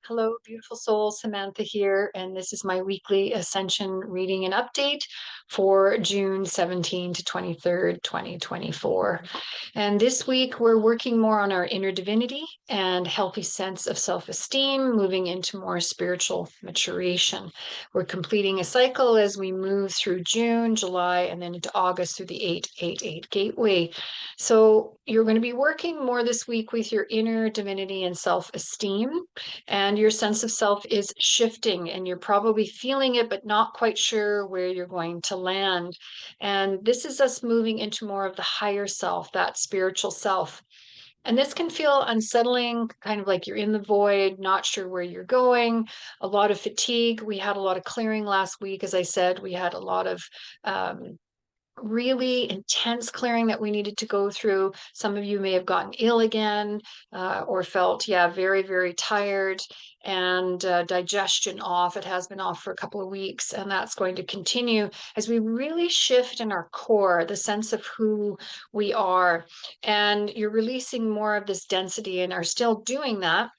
Hello, beautiful soul. Samantha here, and this is my weekly Ascension reading and update for June 17 to 23rd, 2024. And this week, we're working more on our inner divinity and healthy sense of self-esteem, moving into more spiritual maturation. We're completing a cycle as we move through June, July, and then into August through the 888 gateway. So you're going to be working more this week with your inner divinity and self-esteem, and your sense of self is shifting, and you're probably feeling it but not quite sure where you're going to land. And this is us moving into more of the higher self, that spiritual self. And this can feel unsettling, kind of like you're in the void, not sure where you're going, a lot of fatigue. We had a lot of clearing last week. As I said, we had a lot of really intense clearing that we needed to go through. Some of you may have gotten ill again, or felt, very, very tired, and digestion off. It has been off for a couple of weeks, and that's going to continue as we really shift in our core, the sense of who we are. And you're releasing more of this density and are still doing that,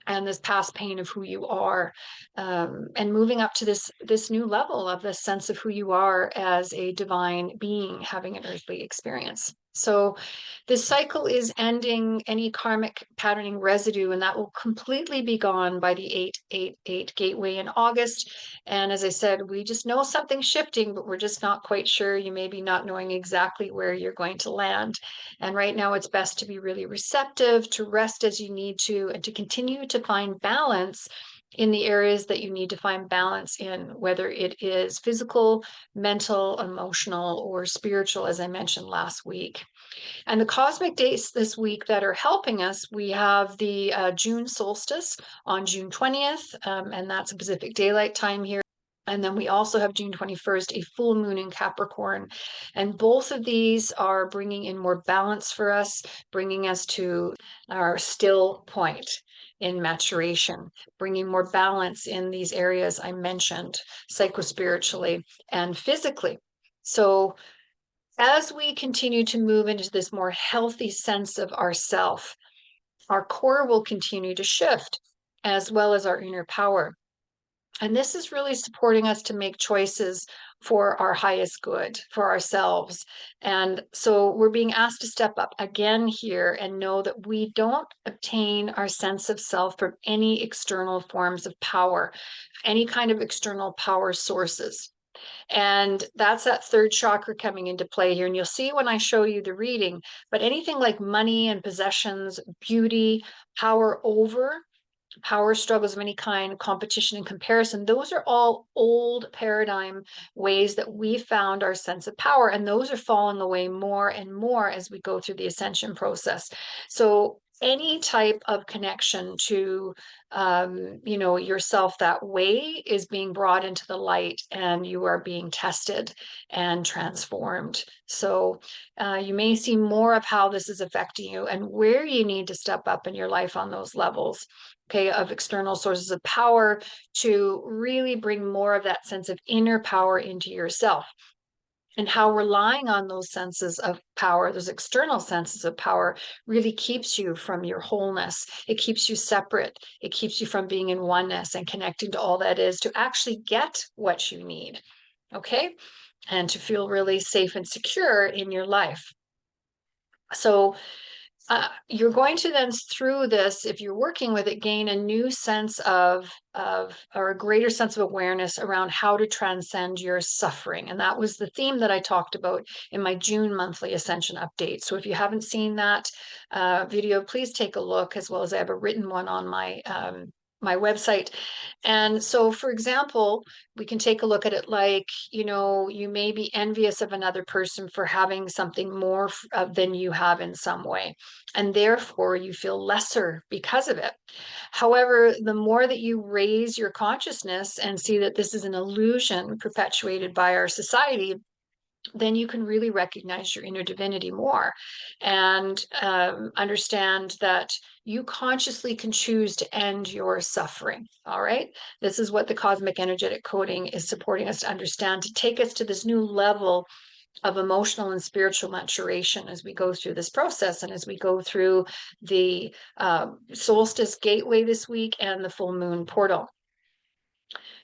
and this past pain of who you are, and moving up to this new level of the sense of who you are as a divine being having an earthly experience. So this cycle is ending any karmic patterning residue, and that will completely be gone by the 888 gateway in August. And as I said, we just know something's shifting, but we're just not quite sure. You may be not knowing exactly where you're going to land. And right now it's best to be really receptive, to rest as you need to, and to continue to find balance in the areas that you need to find balance in, whether it is physical, mental, emotional, or spiritual, as I mentioned last week. And the cosmic dates this week that are helping us, we have the June solstice on June 20th, and that's a Pacific Daylight Time here. And then we also have June 21st, a full moon in Capricorn. And both of these are bringing in more balance for us, bringing us to our still point in maturation, bringing more balance in these areas I mentioned, psychospiritually and physically. So as we continue to move into this more healthy sense of ourself, our core will continue to shift, as well as our inner power. And this is really supporting us to make choices for our highest good, for ourselves. And so we're being asked to step up again here and know that we don't obtain our sense of self from any external forms of power, any kind of external power sources. And that's that third chakra coming into play here. And you'll see when I show you the reading, but anything like money and possessions, beauty, power over, power struggles of any kind, competition and comparison, those are all old paradigm ways that we found our sense of power. And those are falling away more and more as we go through the ascension process. So any type of connection to yourself that way is being brought into the light, and you are being tested and transformed. So you may see more of how this is affecting you and where you need to step up in your life on those levels, okay, of external sources of power, to really bring more of that sense of inner power into yourself. And how relying on those senses of power, those external senses of power, really keeps you from your wholeness. It keeps you separate. It keeps you from being in oneness and connecting to all that is, to actually get what you need, okay? And to feel really safe and secure in your life. So you're going to then, through this, if you're working with it, gain a new sense of or a greater sense of awareness around how to transcend your suffering. And that was the theme that I talked about in my June monthly Ascension update. So if you haven't seen that video, please take a look, as well as I have a written one on my my website. And so, for example, we can take a look at it like, you may be envious of another person for having something more than you have in some way, and therefore you feel lesser because of it. However, the more that you raise your consciousness and see that this is an illusion perpetuated by our society, then you can really recognize your inner divinity more, and understand that you consciously can choose to end your suffering. All right. This is what the cosmic energetic coding is supporting us to understand, to take us to this new level of emotional and spiritual maturation as we go through this process and as we go through the solstice gateway this week and the full moon portal.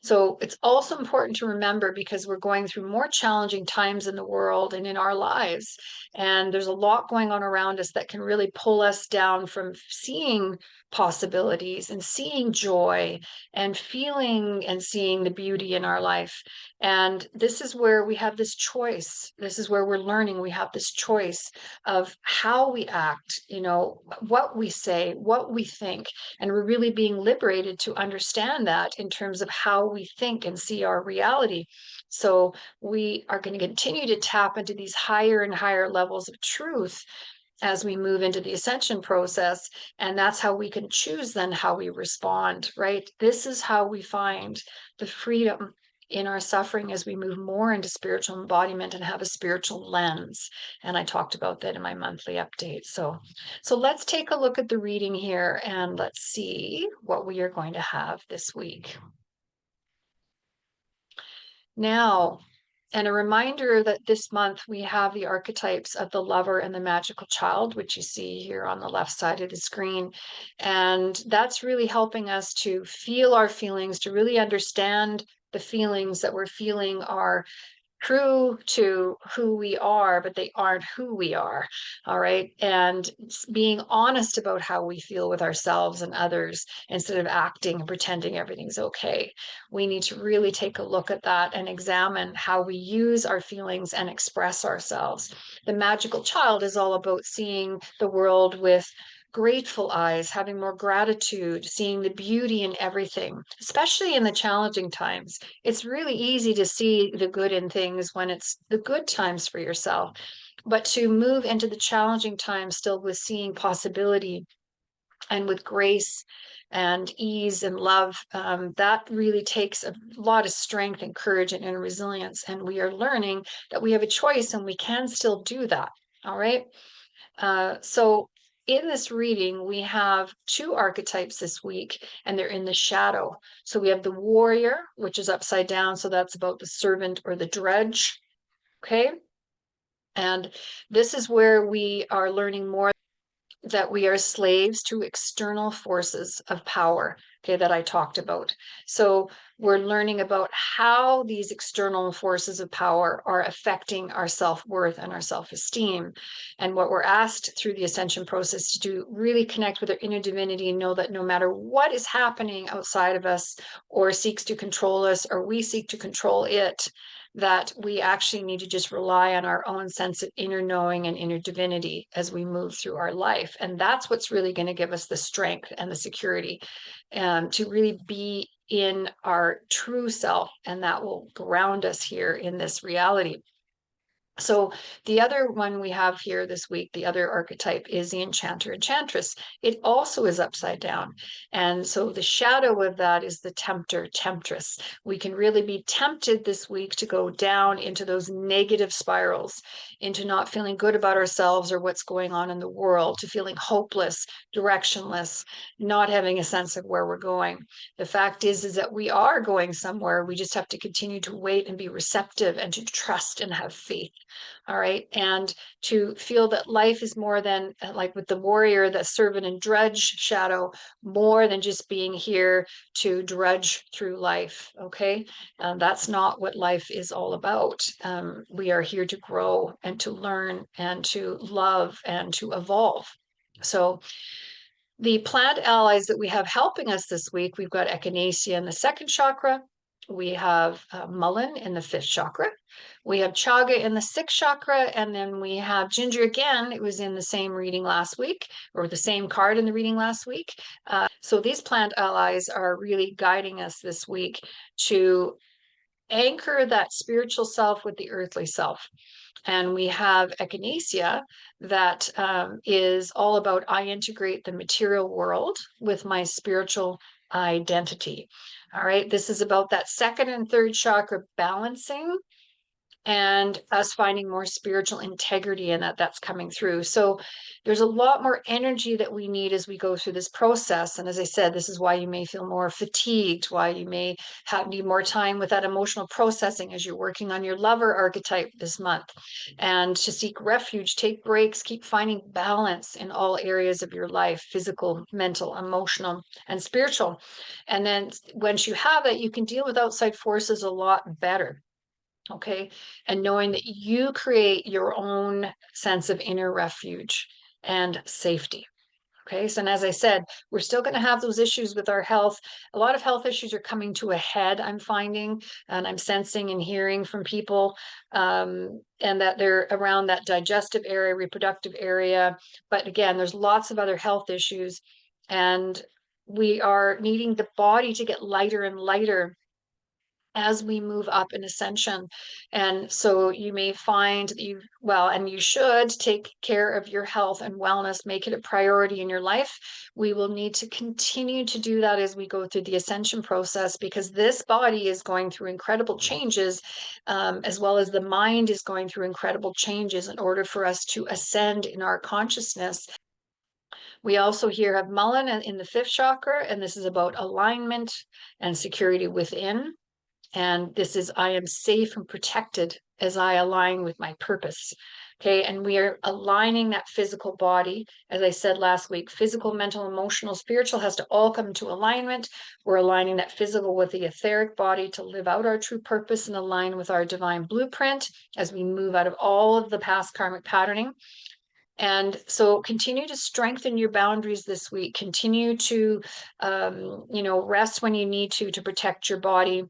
So it's also important to remember, because we're going through more challenging times in the world and in our lives. And there's a lot going on around us that can really pull us down from seeing possibilities and seeing joy and feeling and seeing the beauty in our life. And this is where we have this choice. This is where we're learning. We have this choice of how we act, you know, what we say, what we think. And we're really being liberated to understand that in terms of how we think and see our reality. So we are going to continue to tap into these higher and higher levels of truth as we move into the ascension process. And that's how we can choose then how we respond, right? This is how we find the freedom in our suffering as we move more into spiritual embodiment and have a spiritual lens. And I talked about that in my monthly update. So let's take a look at the reading here and let's see what we are going to have this week. Now, and a reminder that this month we have the archetypes of the lover and the magical child, which you see here on the left side of the screen. And that's really helping us to feel our feelings, to really understand the feelings that we're feeling are true to who we are, but they aren't who we are. All right. And being honest about how we feel with ourselves and others instead of acting and pretending everything's okay. We need to really take a look at that and examine how we use our feelings and express ourselves. The magical child is all about seeing the world with grateful eyes, having more gratitude, seeing the beauty in everything, especially in the challenging times. It's really easy to see the good in things when it's the good times for yourself, but to move into the challenging times still with seeing possibility and with grace and ease and love, that really takes a lot of strength and courage and inner resilience. And we are learning that we have a choice and we can still do that. All right. So in this reading, we have two archetypes this week, and they're in the shadow. So we have the warrior, which is upside down. So that's about the servant or the drudge. Okay. And this is where we are learning more that we are slaves to external forces of power, okay, that I talked about. So we're learning about how these external forces of power are affecting our self-worth and our self-esteem. And what we're asked through the ascension process to do, really connect with our inner divinity and know that no matter what is happening outside of us or seeks to control us or we seek to control it, that we actually need to just rely on our own sense of inner knowing and inner divinity as we move through our life. And that's what's really going to give us the strength and the security to really be in our true self. And that will ground us here in this reality. So the other one we have here this week, the other archetype is the enchanter, enchantress. It also is upside down. And so the shadow of that is the tempter, temptress. We can really be tempted this week to go down into those negative spirals, into not feeling good about ourselves or what's going on in the world, to feeling hopeless, directionless, not having a sense of where we're going. The fact is that we are going somewhere. We just have to continue to wait and be receptive and to trust and have faith. All right. And to feel that life is more than, like with the warrior, the servant and drudge shadow, more than just being here to drudge through life. Okay. That's not what life is all about. We are here to grow and to learn and to love and to evolve. So the plant allies that we have helping us this week, we've got echinacea in the second chakra. We have mullein in the fifth chakra. We have chaga in the sixth chakra. And then we have ginger again. It was in the same reading last week, or the same card in the reading last week. So these plant allies are really guiding us this week to anchor that spiritual self with the earthly self. And we have echinacea that is all about I integrate the material world with my spiritual identity. All right. This is about that second and third chakra balancing and us finding more spiritual integrity in that, that's coming through. So there's a lot more energy that we need as we go through this process. And as I said, this is why you may feel more fatigued, why you may need more time with that emotional processing as you're working on your lover archetype this month. And to seek refuge, take breaks, keep finding balance in all areas of your life, physical, mental, emotional, and spiritual. And then once you have that, you can deal with outside forces a lot better. Okay. And knowing that you create your own sense of inner refuge and safety. Okay. So, and as I said, we're still going to have those issues with our health. A lot of health issues are coming to a head, I'm finding, and I'm sensing and hearing from people, and that they're around that digestive area, reproductive area. But again, there's lots of other health issues, and we are needing the body to get lighter and lighter as we move up in ascension. And so you may find that and you should take care of your health and wellness, make it a priority in your life. We will need to continue to do that as we go through the ascension process, because this body is going through incredible changes, as well as the mind is going through incredible changes in order for us to ascend in our consciousness. We also here have Mullen in the fifth chakra, and this is about alignment and security within. And this is, I am safe and protected as I align with my purpose. Okay. And we are aligning that physical body. As I said last week, physical, mental, emotional, spiritual has to all come to alignment. We're aligning that physical with the etheric body to live out our true purpose and align with our divine blueprint as we move out of all of the past karmic patterning. And so continue to strengthen your boundaries this week. Continue to, rest when you need to protect your body,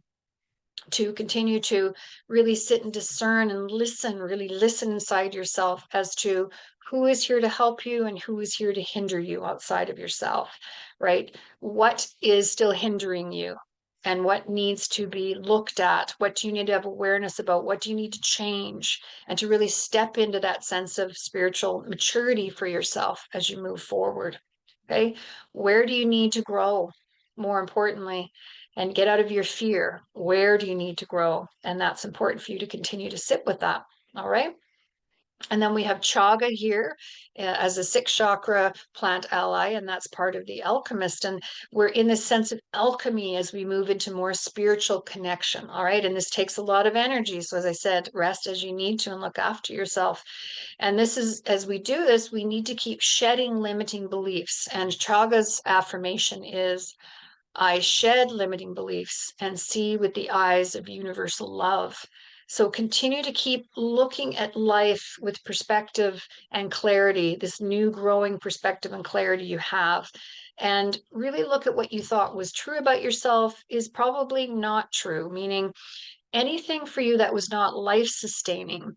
to continue to really sit and discern and listen, really listen inside yourself as to who is here to help you and who is here to hinder you outside of yourself, right? What is still hindering you and what needs to be looked at? What do you need to have awareness about? What do you need to change? And to really step into that sense of spiritual maturity for yourself as you move forward. Okay. Where do you need to grow? More importantly, and get out of your fear. Where do you need to grow? And that's important for you to continue to sit with that. All right. And then we have chaga here as a sixth chakra plant ally, and that's part of the alchemist. And we're in this sense of alchemy as we move into more spiritual connection. All right. And this takes a lot of energy. So, as I said, rest as you need to and look after yourself. And this is, as we do this, we need to keep shedding limiting beliefs. And chaga's affirmation is, I shed limiting beliefs and see with the eyes of universal love. So continue to keep looking at life with perspective and clarity, this new growing perspective and clarity you have. And really look at what you thought was true about yourself is probably not true, meaning anything for you that was not life sustaining.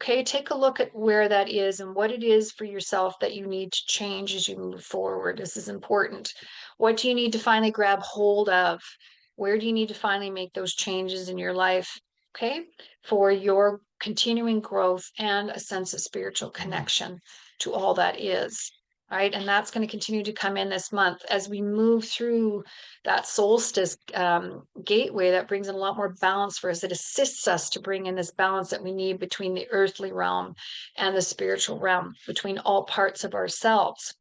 Okay, take a look at where that is and what it is for yourself that you need to change as you move forward. This is important. What do you need to finally grab hold of? Where do you need to finally make those changes in your life? Okay, for your continuing growth and a sense of spiritual connection to all that is. All right, and that's going to continue to come in this month as we move through that solstice gateway. That brings in a lot more balance for us. It assists us to bring in this balance that we need between the earthly realm and the spiritual realm, between all parts of ourselves.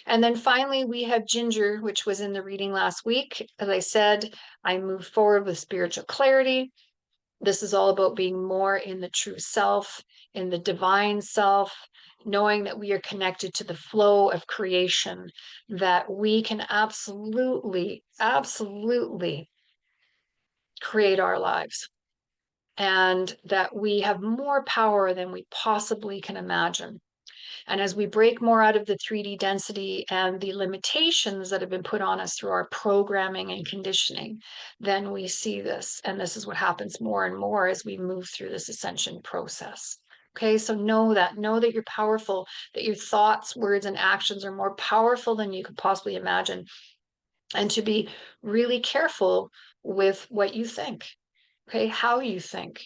And then finally, we have Ginger, which was in the reading last week. As I said, I move forward with spiritual clarity. This is all about being more in the true self, in the divine self, knowing that we are connected to the flow of creation, that we can absolutely, absolutely create our lives, and that we have more power than we possibly can imagine. And as we break more out of the 3D density and the limitations that have been put on us through our programming and conditioning, then we see this. And this is what happens more and more as we move through this ascension process. Okay, so know that you're powerful, that your thoughts, words, and actions are more powerful than you could possibly imagine. And to be really careful with what you think, okay, how you think,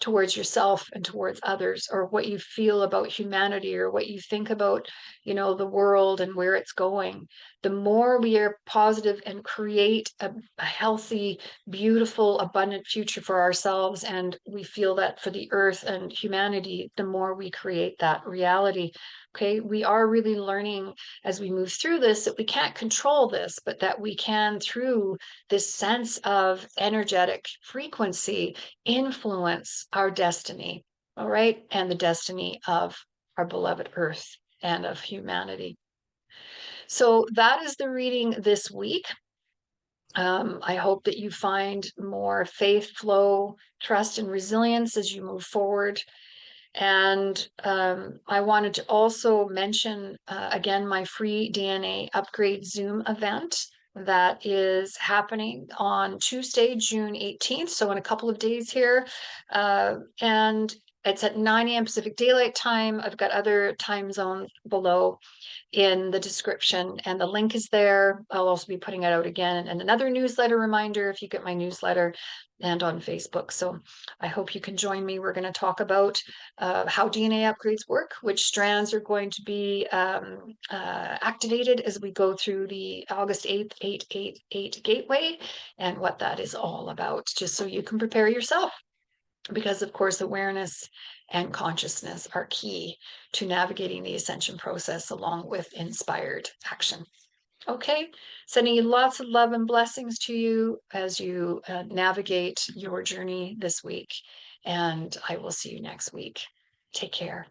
towards yourself and towards others, or what you feel about humanity, or what you think about, the world and where it's going. The more we are positive and create a healthy, beautiful, abundant future for ourselves, and we feel that for the earth and humanity, the more we create that reality. Okay, we are really learning as we move through this that we can't control this, but that we can, through this sense of energetic frequency, influence our destiny, all right, and the destiny of our beloved earth and of humanity. So that is the reading this week. I hope that you find more faith, flow, trust, and resilience as you move forward. And I wanted to also mention again my free DNA upgrade Zoom event that is happening on Tuesday, June 18th. So in a couple of days here. And it's at 9 a.m. Pacific Daylight Time. I've got other time zones below in the description, and the link is there. I'll also be putting it out again and another newsletter reminder if you get my newsletter, and on Facebook. So I hope you can join me. We're going to talk about how DNA upgrades work, which strands are going to be activated as we go through the August 8th 888 gateway, and what that is all about, just so you can prepare yourself. Because of course, awareness and consciousness are key to navigating the ascension process, along with inspired action. Okay, sending you lots of love and blessings to you as you navigate your journey this week. And I will see you next week. Take care.